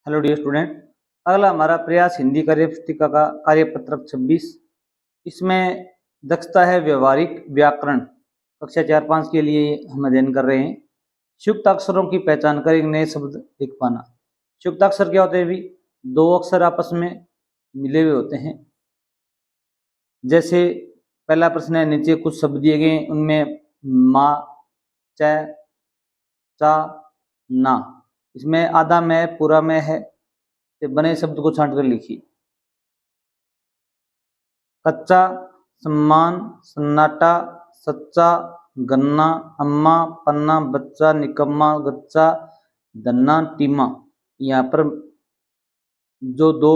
Hello dear student. अगला हमारा प्रयास हिंदी कार्यपुस्तिका का कार्यपत्रक 26। इसमें दक्षता है व्यवहारिक व्याकरण। कक्षा 4-5 के लिए हम अध्ययन कर रहे हैं। संयुक्ताक्षरों की पहचान कर एक नए शब्द लिख पाना। संयुक्ताक्षर क्या होते हैं? भी दो अक्षर आपस में मिले हुए होते हैं। जैसे पहला प्रश्न है, नीचे कुछ शब्द दिए गए, उनमें माँ, च, चा, ना। इसमें आधा में पूरा में है, बने शब्द को छांट कर लिखिए। कच्चा, सम्मान, सन्नाटा, सच्चा, गन्ना, अम्मा, पन्ना, बच्चा, निकम्मा, गच्चा, धन्ना, टीमा। यहाँ पर जो दो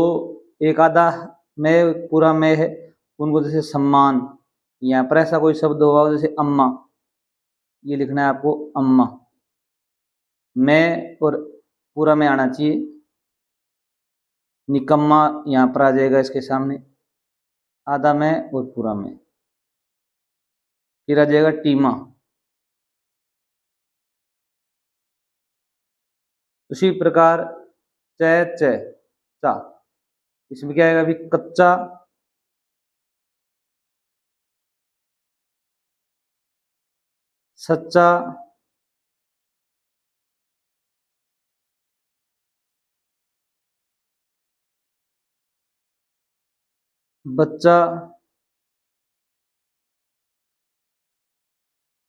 एक आधा में पूरा में है उनको जैसे सम्मान, यहाँ पर ऐसा कोई शब्द होगा जैसे अम्मा, ये लिखना है आपको अम्मा। मैं और पूरा में आना चाहिए। निकम्मा यहाँ पर आ जाएगा इसके सामने, आधा में और पूरा में। फिर आ जाएगा टीमा। उसी प्रकार च, चा, इसमें क्या आएगा? अभी कच्चा, सच्चा, बच्चा,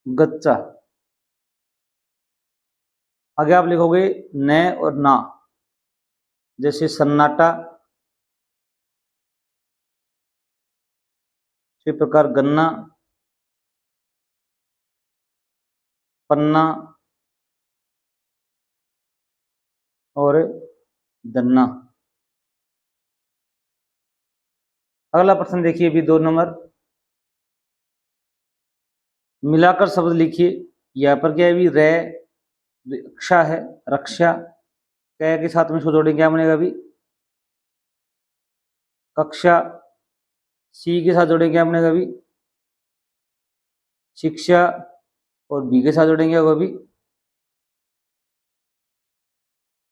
गच्चा। आगे आप लिखोगे न और ना, जैसे सन्नाटा, इसी प्रकार गन्ना, पन्ना और दन्ना। अगला प्रश्न देखिए, भी 2 नंबर, मिलाकर शब्द लिखिए। यहाँ पर क्या है? भी रे रक्षा है, रक्षा, कै के साथ में इसको जोड़ेंगे, क्या बनेगा? अभी कक्षा, सी के साथ जोड़ेंगे, क्या बनेगा? अभी शिक्षा, और बी के साथ जोड़ेंगे वो भी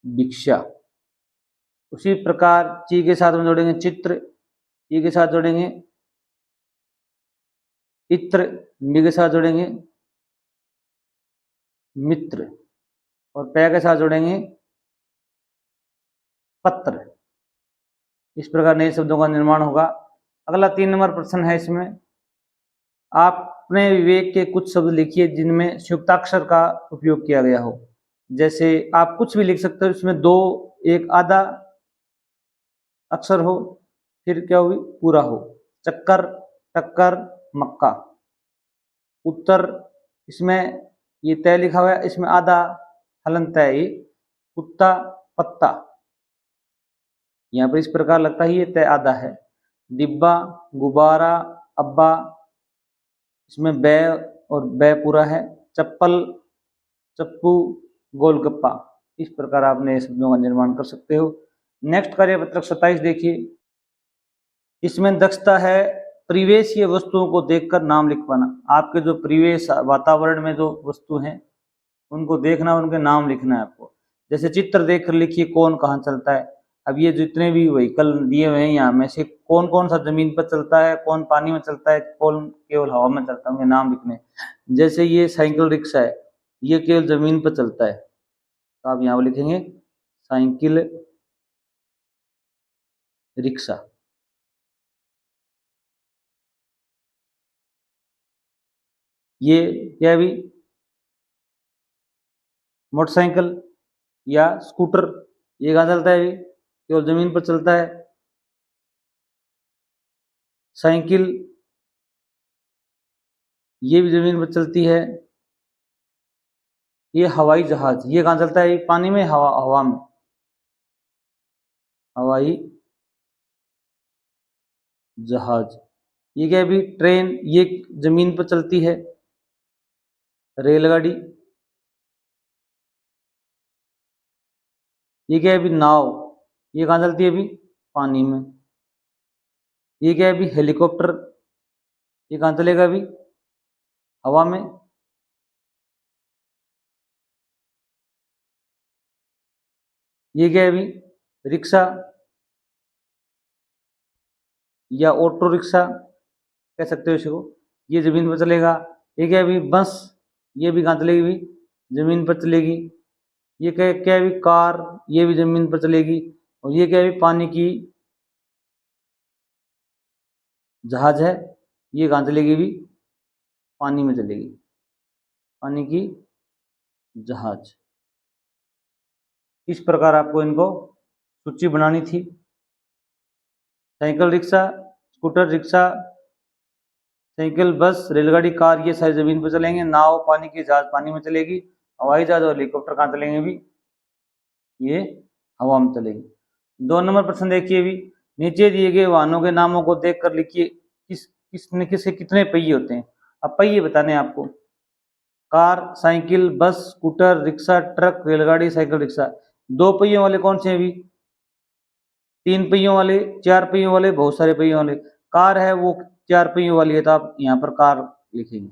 भिक्षा। उसी प्रकार ची के साथ में जोड़ेंगे चित्र, ई के साथ जोड़ेंगे इत्र, मी के साथ जोड़ेंगे मित्र, और पै के साथ जोड़ेंगे पत्र। इस प्रकार नए शब्दों का निर्माण होगा। अगला 3 नंबर प्रश्न है। इसमें आप अपने विवेक के कुछ शब्द लिखिए जिनमें संयुक्ताक्षर का उपयोग किया गया हो। जैसे आप कुछ भी लिख सकते हो, इसमें दो एक आधा अक्षर हो, फिर क्या होगी? पूरा हो। चक्कर, टक्कर, मक्का। उत्तर, इसमें ये तय लिखा हुआ है, इसमें आधा हलन तय, कुत्ता, पत्ता। यहाँ पर इस प्रकार लगता है ये तय आधा है। डिब्बा, गुब्बारा, अब्बा, इसमें बै और बै पूरा है। चप्पल, चप्पू, गोलगप्पा। इस प्रकार आप नए शब्दों का निर्माण कर सकते हो। नेक्स्ट कार्यपत्रक 27 देखिए। इसमें दक्षता है परिवेशीय वस्तुओं को देखकर नाम लिख पाना। आपके जो परिवेश वातावरण में जो वस्तु हैं उनको देखना, उनके नाम लिखना है आपको। जैसे चित्र देख कर लिखिए कौन कहाँ चलता है। अब ये जितने भी व्हीकल दिए हुए हैं यहाँ में से कौन कौन सा जमीन पर चलता है, कौन पानी में चलता है, कौन केवल हवा में चलता है, उनके नाम लिखने। जैसे ये साइकिल रिक्शा है, ये केवल जमीन पर चलता है, तो आप यहाँ पर लिखेंगे साइकिल रिक्शा। ये क्या भी मोटरसाइकिल या स्कूटर, ये कहाँ चलता है? भी केवल जमीन पर चलता है। साइकिल, ये भी जमीन पर चलती है। ये हवाई जहाज, ये कहाँ चलता है? पानी में, हवा में। हवाई जहाज। ये क्या है? भी ट्रेन, ये जमीन पर चलती है। रेलगाड़ी, ये क्या है? भी नाव, ये कहाँ चलती है? भी पानी में। ये क्या है? भी हेलीकॉप्टर, ये कहाँ चलेगा? भी हवा में। ये क्या है? भी रिक्शा या ऑटो रिक्शा कह सकते हो इसको, ये ज़मीन पर चलेगा। ये क्या है अभी बस, ये भी कहाँ चलेगी भी, ज़मीन पर चलेगी। ये क्या है भी कार, ये भी ज़मीन पर चलेगी। और ये क्या है भी पानी की जहाज है, ये कहाँ चलेगी भी, पानी में चलेगी, पानी की जहाज। इस प्रकार आपको इनको सूची बनानी थी। Cycle rickshaw, scooter rickshaw, cycle, बस, रेलगाड़ी, कार, ये सारी जमीन पर चलेंगे। नाव पानी की, जहाज पानी में चलेगी। हवाई जहाज और हेलीकॉप्टर कहाँ चलेंगे भी, ये हवा में चलेगी। 2 नंबर प्रश्न देखिए भी, नीचे दिए गए वाहनों के नामों को देखकर लिखिए किसके कितने पहिए होते हैं। अब पहिए बताने हैं आपको। कार, साइकिल, बस, स्कूटर, रिक्शा, ट्रक, रेलगाड़ी, साइकिल, रिक्शा। 2 पहियों वाले कौन से हैं भी, 3 पहियों वाले, 4 पहियों वाले, बहुत सारे पहियों वाले। कार है वो 4 पहियों वाली है, तो आप यहाँ पर कार लिखेंगे।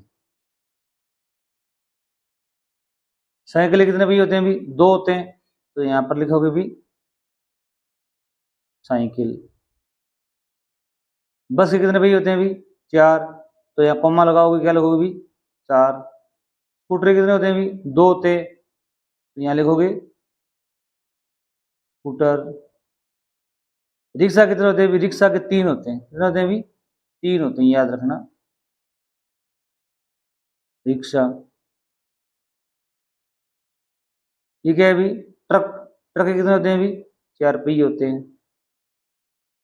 साइकिल के कितने पहिए होते हैं भी, 2 होते हैं, तो यहाँ पर लिखोगे भी साइकिल। बस के कितने पहिए होते हैं भी, 4, तो यहाँ कॉमा लगाओगे, क्या लगोगे भी, 4। स्कूटर के कितने होते हैं भी, 2 होते हैं, तो यहाँ लिखोगे स्कूटर। रिक्शा कितने होते हैं भी, रिक्शा के 3 होते हैं, कितने होते हैं भी, 3 होते हैं, याद रखना, रिक्शा। ये क्या है भी, ट्रक, ट्रक के कितने होते हैं भी, 4 पहिए होते हैं।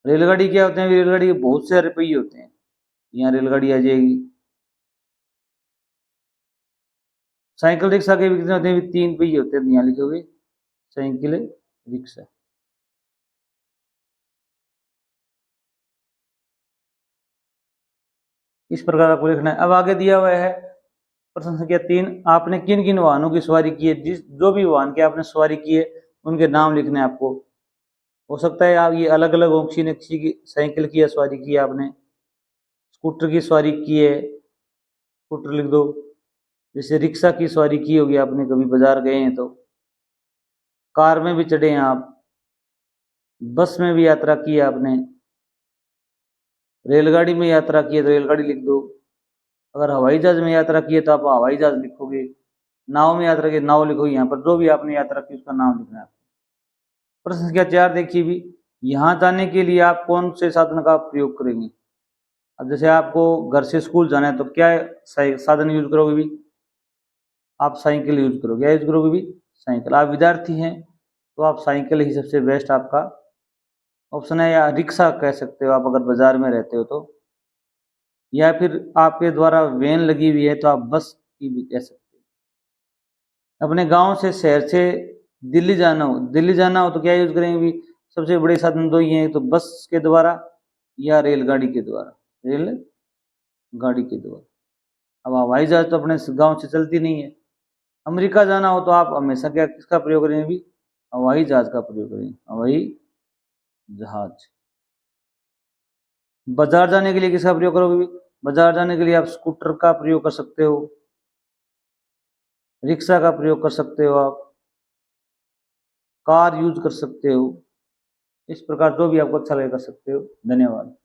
रेलगाड़ी क्या होते हैं भी, रेलगाड़ी के बहुत सारे पहिए होते हैं, यहाँ रेलगाड़ी आ जाएगी। साइकिल रिक्शा के भी कितने होते हैं भी, 3 पहिए होते हैं, तो यहाँ लिखोगे साइकिल रिक्शा। इस प्रकार आपको लिखना है। अब आगे दिया हुआ है प्रश्न संख्या 3, आपने किन किन वाहनों की सवारी की है, जो भी वाहन की आपने सवारी की है उनके नाम लिखने हैं आपको। हो सकता है आप ये अलग अलग हो, किसी ने किसी की साइकिल की सवारी की है आपने, स्कूटर की सवारी की है, स्कूटर लिख दो। जैसे रिक्शा की सवारी की होगी आपने, कभी बाजार गए हैं तो। कार में भी चढ़े हैं आप, बस में भी यात्रा की है आपने, रेलगाड़ी में यात्रा की है तो रेलगाड़ी लिख दो। अगर हवाई जहाज में यात्रा की है तो आप हवाई जहाज लिखोगे। नाव में यात्रा की, नाव लिखोगे। यहाँ पर जो भी आपने यात्रा की उसका नाम लिखना है। प्रश्न संख्या 4 देखिए भी, यहाँ जाने के लिए आप कौन से साधन का प्रयोग करेंगे। अब जैसे आपको घर से स्कूल जाना है तो क्या साधन यूज करोगे भी, आप साइकिल यूज करोगे। क्या यूज करोगे भी, साइकिल। आप विद्यार्थी हैं तो आप साइकिल ही सबसे बेस्ट आपका ऑप्शन है, या रिक्शा कह सकते हो आप अगर बाजार में रहते हो तो, या फिर आपके द्वारा वैन लगी हुई है तो आप बस की भी कह सकते हो। अपने गांव से शहर से दिल्ली जाना हो तो क्या यूज करेंगे भी, सबसे बड़े साधन तो ये हैं, तो बस के द्वारा या रेलगाड़ी के द्वारा, रेलगाड़ी के द्वारा। अब हवाई जहाज तो अपने गांव से चलती नहीं है। अमेरिका जाना हो तो आप हमेशा क्या किसका प्रयोग करेंगे भी, हवाई जहाज का प्रयोग करेंगे, हवाई जहाज। बाजार जाने के लिए किसका प्रयोग करोगे भी, बाजार जाने के लिए आप स्कूटर का प्रयोग कर सकते हो, रिक्शा का प्रयोग कर सकते हो, आप कार यूज कर सकते हो। इस प्रकार जो भी आपको अच्छा लगे कर सकते हो। धन्यवाद।